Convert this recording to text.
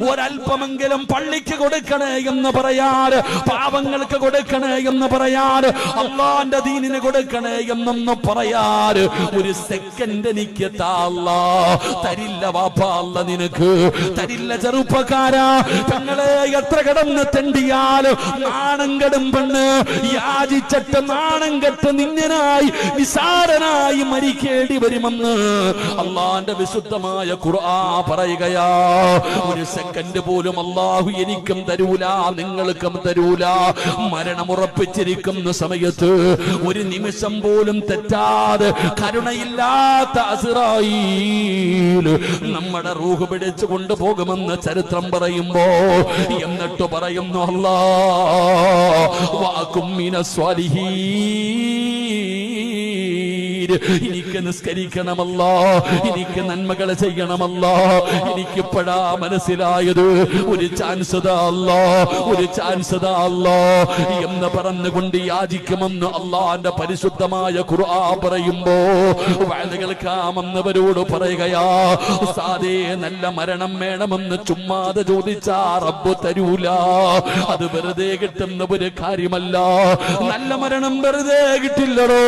ഒരൽപ്പമെങ്കിലും പള്ളിക്ക് കൊടുക്കണേ എന്ന് പറയാറ്, പാവങ്ങൾക്ക് കൊടുക്കണേ എന്ന് പറയാറ്, അള്ളാന്റെ ദീനിന് കൊടുക്കണേ എന്നൊന്ന് പറയാറ്, ഒരു സെക്കൻഡ് എനിക്ക് താല്ലാ തരില്ല വാപ്പാ, അല്ല നിനക്ക് തരില്ല. ചെറുപ്പക്കാരാ, പെങ്ങളെ എത്ര കിടന്ന് തെണ്ടിയാല് നാണം കെടും പെണ്ണ്, യാചിച്ചിട്ട് നാണം കെട്ട് നിന്ദനായി നിസാരനായി മരിക്കേണ്ടി വരുമെന്ന് അള്ളാന്റെ വിശുദ്ധമായ ഖുർആൻ പറയുകയാ. ഒരു സെക്കൻഡ് പോലും അള്ളാഹു എനിക്കും തരൂല, നിങ്ങൾക്കും തരൂല. മരണമുറപ്പിച്ചിരിക്കുന്ന സമയത്ത് ഒരു നിമിഷം പോലും തെറ്റാതെ കരുണയില്ലാത്ത അസ്റായീൽ നമ്മുടെ റൂഹ് പിടിച്ചു കൊണ്ടുപോകുമെന്ന് ചരിത്രം പറയുമ്പോ എന്നിട്ട് പറയുന്നു അല്ലാഹ് വഅകും മിനസ് സ്വാലിഹീൻ, എനിക്ക് നിസ്കരിക്കണമല്ലോ, എനിക്ക് നന്മകൾ ചെയ്യണമല്ലോ. എനിക്കിപ്പോഴാ മനസ്സിലായത് ഒരു ചാൻസ് താ അല്ലാ, ഒരു ചാൻസ് താ അല്ലാ എന്ന് പറഞ്ഞുകൊണ്ട് യാചിക്കുമെന്ന് അള്ളാന്റെ പരിശുദ്ധമായ ഖുർആൻ പറയുമ്പോ വഅദ കേൾക്കാമെന്നവരോട് പറയുകയാ, ഉസ്താദേ നല്ല മരണം വേണമെന്ന് ചുമ്മാതെ ചോദിച്ചാ റബ്ബ് തരൂല. അത് വെറുതെ കിട്ടുന്ന ഒരു കാര്യമല്ല. നല്ല മരണം വെറുതെ കിട്ടില്ലടോ.